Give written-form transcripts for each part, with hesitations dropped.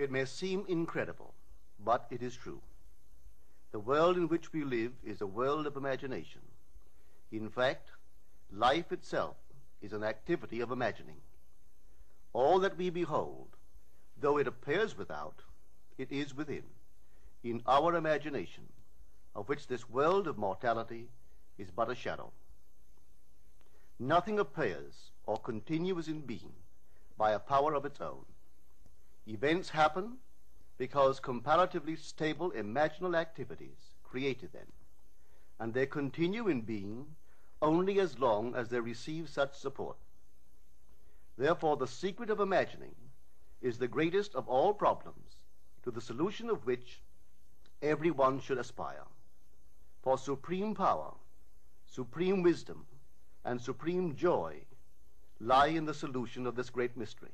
It may seem incredible, but it is true. The world in which we live is a world of imagination. In fact, life itself is an activity of imagining. All that we behold, though it appears without, it is within, in our imagination, of which this world of mortality is but a shadow. Nothing appears or continues in being by a power of its own. Events happen because comparatively stable imaginal activities created them, and they continue in being only as long as they receive such support. Therefore, the secret of imagining is the greatest of all problems, to the solution of which everyone should aspire. For supreme power, supreme wisdom, and supreme joy lie in the solution of this great mystery.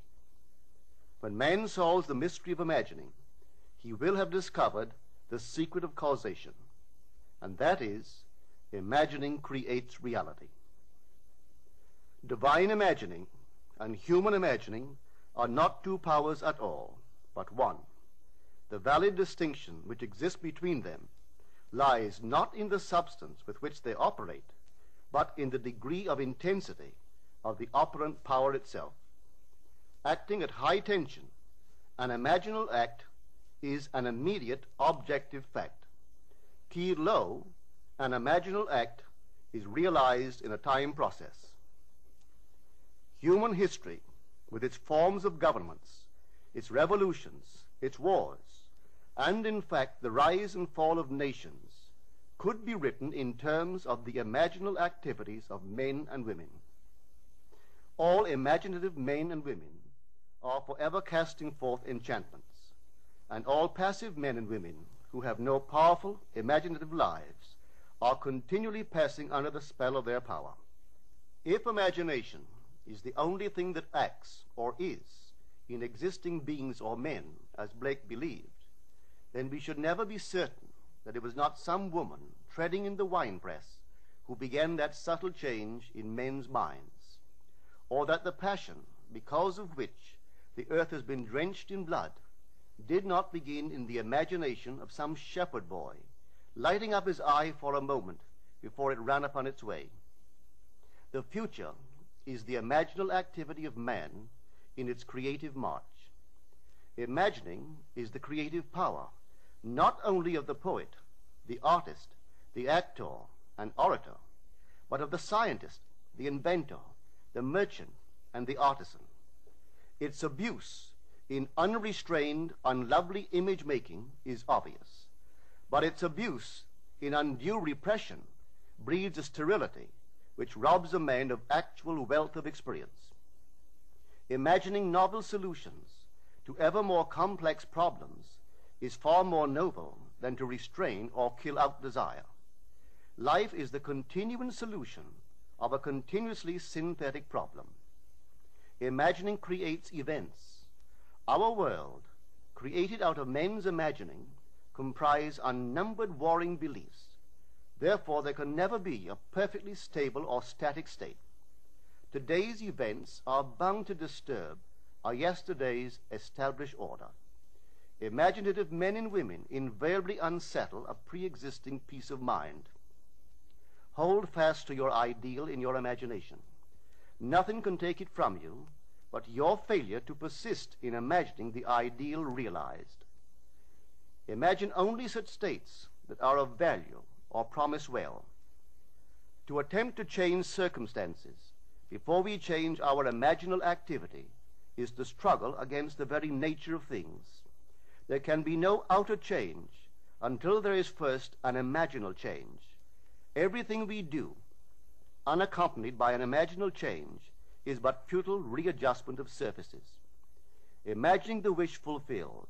When man solves the mystery of imagining, he will have discovered the secret of causation, and that is, imagining creates reality. Divine imagining and human imagining are not two powers at all, but one. The valid distinction which exists between them lies not in the substance with which they operate, but in the degree of intensity of the operant power itself. Acting at high tension, an imaginal act is an immediate objective fact. Keyed low, an imaginal act is realized in a time process. Human history, with its forms of governments, its revolutions, its wars, and in fact the rise and fall of nations, could be written in terms of the imaginal activities of men and women. All imaginative men and women are forever casting forth enchantments, and all passive men and women who have no powerful imaginative lives are continually passing under the spell of their power. If imagination is the only thing that acts or is in existing beings or men, as Blake believed, then we should never be certain that it was not some woman treading in the winepress who began that subtle change in men's minds, or that the passion because of which the earth has been drenched in blood did not begin in the imagination of some shepherd boy, lighting up his eye for a moment before it ran upon its way. The future is the imaginal activity of man in its creative march. Imagining is the creative power, not only of the poet, the artist, the actor, and orator, but of the scientist, the inventor, the merchant, and the artisan. Its abuse in unrestrained, unlovely image-making is obvious, but its abuse in undue repression breeds a sterility which robs a man of actual wealth of experience. Imagining novel solutions to ever more complex problems is far more noble than to restrain or kill out desire. Life is the continuing solution of a continuously synthetic problem. Imagining creates events. Our world, created out of men's imagining, comprise unnumbered warring beliefs. Therefore, there can never be a perfectly stable or static state. Today's events are bound to disturb our yesterday's established order. Imaginative men and women invariably unsettle a pre-existing peace of mind. Hold fast to your ideal in your imagination. Nothing can take it from you but your failure to persist in imagining the ideal realized. Imagine only such states that are of value or promise well. To attempt to change circumstances before we change our imaginal activity is to struggle against the very nature of things. There can be no outer change until there is first an imaginal change. Everything we do, unaccompanied by an imaginal change, is but futile readjustment of surfaces. Imagining the wish fulfilled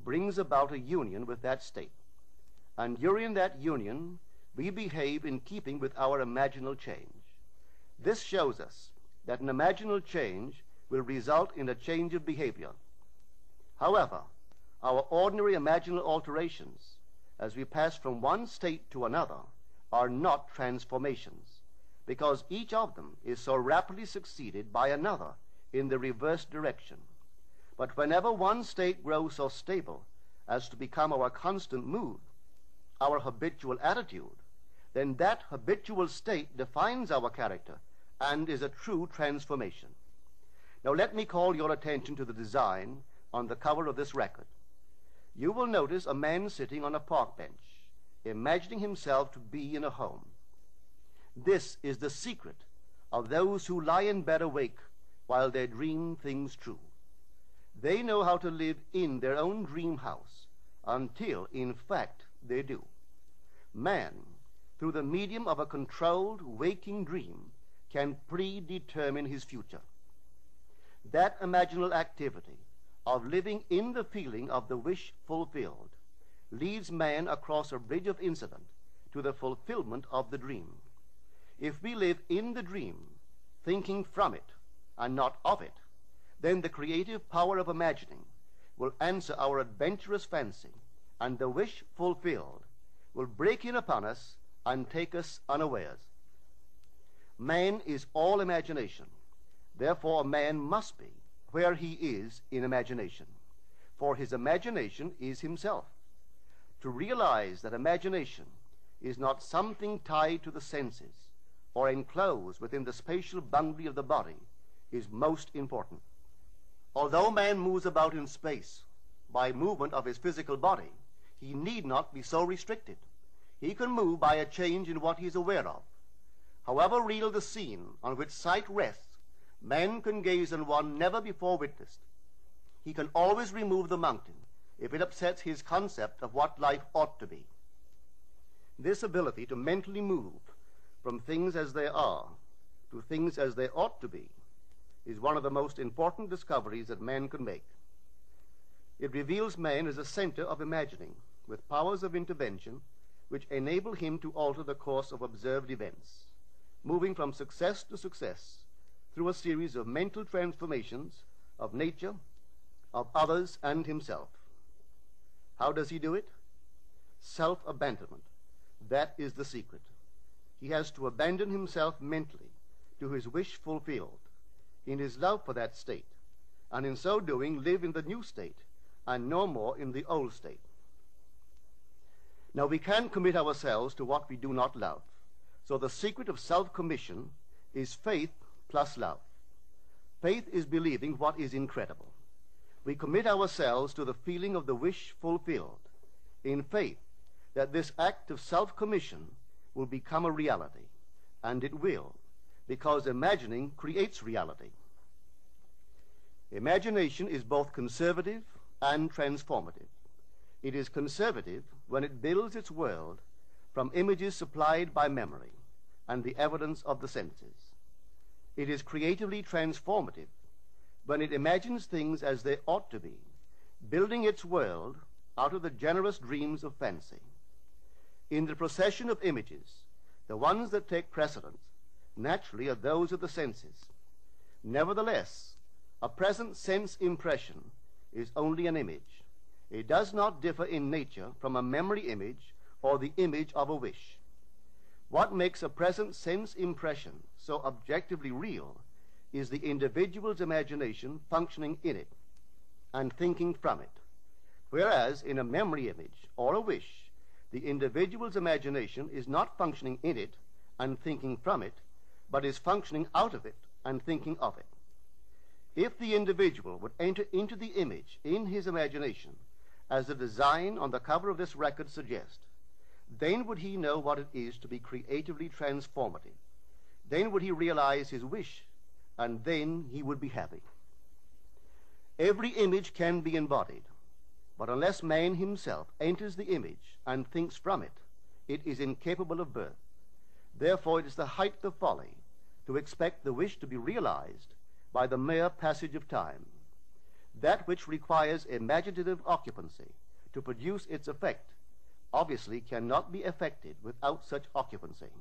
brings about a union with that state, and during that union we behave in keeping with our imaginal change. This shows us that an imaginal change will result in a change of behavior. However, our ordinary imaginal alterations, as we pass from one state to another, are not transformations, because each of them is so rapidly succeeded by another in the reverse direction. But whenever one state grows so stable as to become our constant mood, our habitual attitude, then that habitual state defines our character and is a true transformation. Now let me call your attention to the design on the cover of this record. You will notice a man sitting on a park bench, imagining himself to be in a home. This is the secret of those who lie in bed awake while they dream things true. They know how to live in their own dream house until, in fact, they do. Man, through the medium of a controlled waking dream, can predetermine his future. That imaginal activity of living in the feeling of the wish fulfilled leads man across a bridge of incident to the fulfillment of the dream. If we live in the dream, thinking from it and not of it, then the creative power of imagining will answer our adventurous fancy, and the wish fulfilled will break in upon us and take us unawares. Man is all imagination. Therefore, a man must be where he is in imagination, for his imagination is himself. To realize that imagination is not something tied to the senses or enclosed within the spatial boundary of the body is most important. Although man moves about in space by movement of his physical body, he need not be so restricted. He can move by a change in what he is aware of. However real the scene on which sight rests, man can gaze on one never before witnessed. He can always remove the mountain if it upsets his concept of what life ought to be. This ability to mentally move from things as they are to things as they ought to be is one of the most important discoveries that man can make. It reveals man as a center of imagining, with powers of intervention which enable him to alter the course of observed events, moving from success to success through a series of mental transformations of nature, of others, and himself. How does he do it? Self-abandonment. That is the secret. He has to abandon himself mentally to his wish fulfilled, in his love for that state, and in so doing live in the new state and no more in the old state. Now we can't commit ourselves to what we do not love, so the secret of self-commission is faith plus love. Faith is believing what is incredible. We commit ourselves to the feeling of the wish fulfilled, in faith that this act of self-commission will become a reality, and it will, because imagining creates reality. Imagination is both conservative and transformative. It is conservative when it builds its world from images supplied by memory and the evidence of the senses. It is creatively transformative when it imagines things as they ought to be, building its world out of the generous dreams of fancy. In the procession of images, the ones that take precedence naturally are those of the senses. Nevertheless, a present sense impression is only an image. It does not differ in nature from a memory image or the image of a wish. What makes a present sense impression so objectively real is the individual's imagination functioning in it and thinking from it, whereas in a memory image or a wish, the individual's imagination is not functioning in it and thinking from it, but is functioning out of it and thinking of it. If the individual would enter into the image in his imagination, as the design on the cover of this record suggests, then would he know what it is to be creatively transformative. Then would he realize his wish, and then he would be happy. Every image can be embodied, but unless man himself enters the image and thinks from it, it is incapable of birth. Therefore, it is the height of folly to expect the wish to be realized by the mere passage of time. That which requires imaginative occupancy to produce its effect obviously cannot be effected without such occupancy.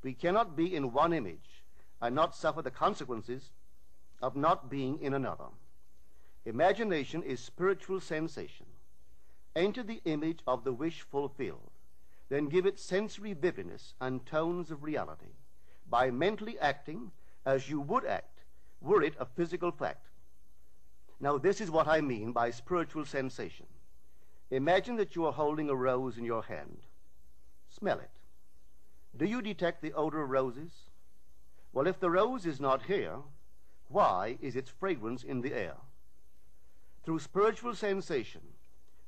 We cannot be in one image and not suffer the consequences of not being in another. Imagination is spiritual sensation. Enter the image of the wish fulfilled, then give it sensory vividness and tones of reality by mentally acting as you would act were it a physical fact. Now, this is what I mean by spiritual sensation. Imagine that you are holding a rose in your hand. Smell it. Do you detect the odor of roses? Well, if the rose is not here, why is its fragrance in the air? Through spiritual sensation,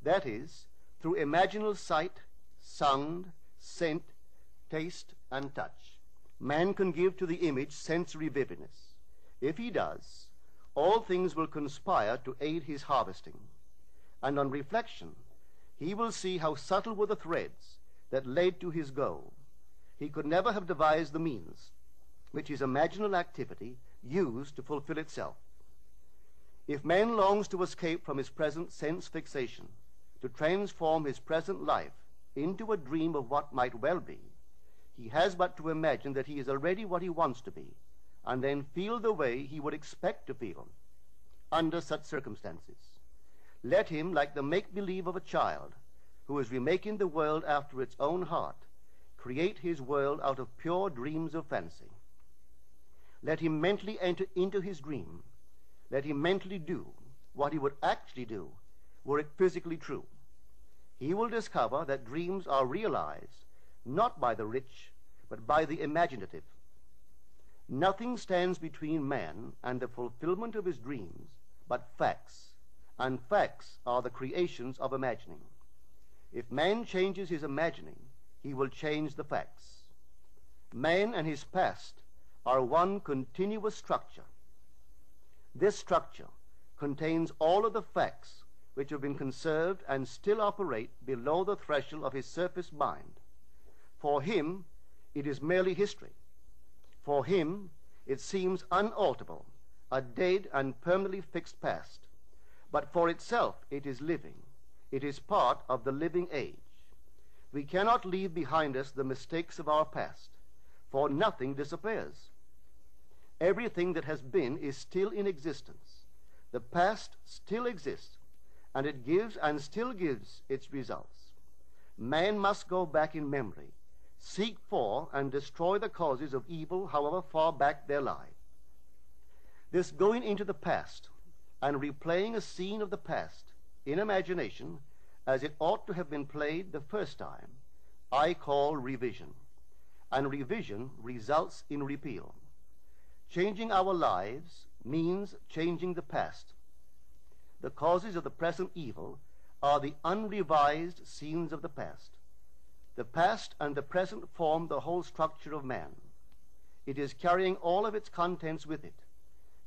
that is, through imaginal sight, sound, scent, taste, and touch, man can give to the image sensory vividness. If he does, all things will conspire to aid his harvesting. And on reflection, he will see how subtle were the threads that led to his goal. He could never have devised the means which his imaginal activity used to fulfill itself. If man longs to escape from his present sense fixation, to transform his present life into a dream of what might well be, he has but to imagine that he is already what he wants to be, and then feel the way he would expect to feel under such circumstances. Let him, like the make-believe of a child who is remaking the world after its own heart, create his world out of pure dreams of fancy. Let him mentally enter into his dream. Let him mentally do what he would actually do were it physically true. He will discover that dreams are realized not by the rich, but by the imaginative. Nothing stands between man and the fulfillment of his dreams but facts, and facts are the creations of imagining. If man changes his imagining, he will change the facts. Man and his past are one continuous structure. This structure contains all of the facts which have been conserved and still operate below the threshold of his surface mind. For him, it is merely history. For him, it seems unalterable, a dead and permanently fixed past. But for itself, it is living. It is part of the living age. We cannot leave behind us the mistakes of our past, for nothing disappears. Everything that has been is still in existence. The past still exists, and it gives and still gives its results. Man must go back in memory, seek for and destroy the causes of evil, however far back they lie. This going into the past and replaying a scene of the past in imagination as it ought to have been played the first time, I call revision. And revision results in repeal. Changing our lives means changing the past. The causes of the present evil are the unrevised scenes of the past. The past and the present form the whole structure of man. It is carrying all of its contents with it.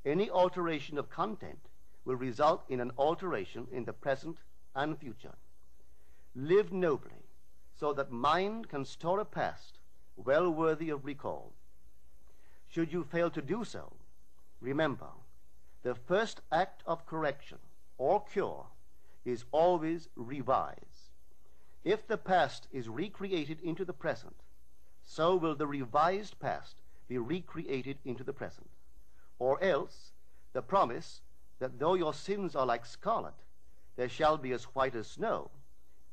Any alteration of content will result in an alteration in the present and future. Live nobly, so that mind can store a past well worthy of recall. Should you fail to do so, remember, the first act of correction or cure is always revise. If the past is recreated into the present, so will the revised past be recreated into the present. Or else, the promise that though your sins are like scarlet, they shall be as white as snow,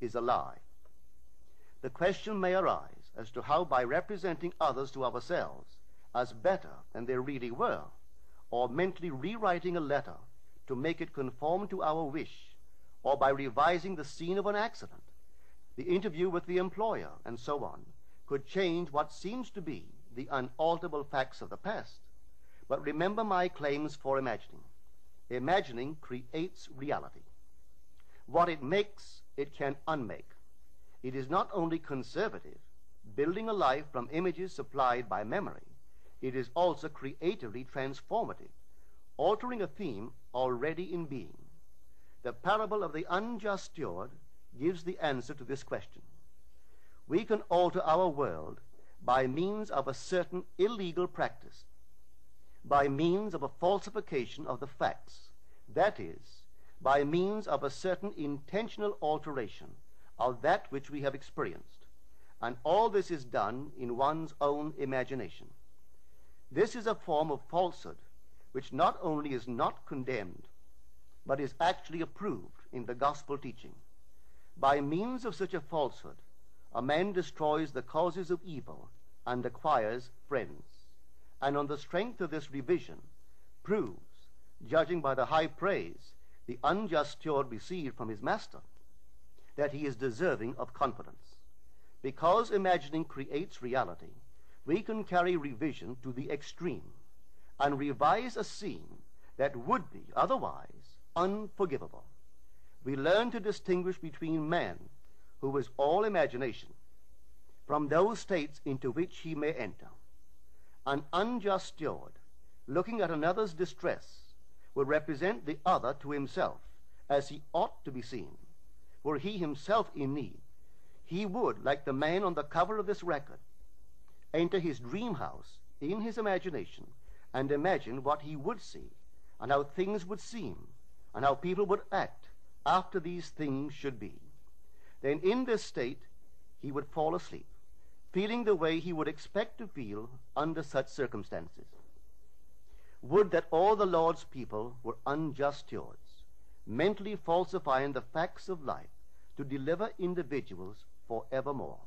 is a lie. The question may arise as to how, by representing others to ourselves as better than they really were, or mentally rewriting a letter to make it conform to our wish, or by revising the scene of an accident, the interview with the employer, and so on, could change what seems to be the unalterable facts of the past. But remember my claims for imagining. Imagining creates reality. What it makes, it can unmake. It is not only conservative, building a life from images supplied by memory, it is also creatively transformative, altering a theme already in being. The parable of the unjust steward gives the answer to this question. We can alter our world by means of a certain illegal practice, by means of a falsification of the facts, that is, by means of a certain intentional alteration of that which we have experienced, and all this is done in one's own imagination. This is a form of falsehood which not only is not condemned, but is actually approved in the gospel teaching. By means of such a falsehood, a man destroys the causes of evil and acquires friends, and on the strength of this revision proves, judging by the high praise the unjust steward received from his master, that he is deserving of confidence. Because imagining creates reality, we can carry revision to the extreme and revise a scene that would be otherwise unforgivable. We learn to distinguish between man, who is all imagination, from those states into which he may enter. An unjust steward, looking at another's distress, will represent the other to himself as he ought to be seen. Were he himself in need, he would, like the man on the cover of this record, enter his dream house in his imagination and imagine what he would see and how things would seem and how people would act after these things should be. Then in this state he would fall asleep, feeling the way he would expect to feel under such circumstances. Would that all the Lord's people were unjust stewards, mentally falsifying the facts of life to deliver individuals forevermore.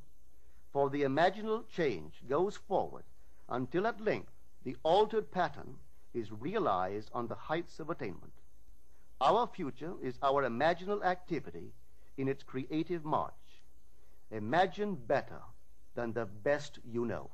For the imaginal change goes forward until at length the altered pattern is realized on the heights of attainment. Our future is our imaginal activity in its creative march. Imagine better than the best you know.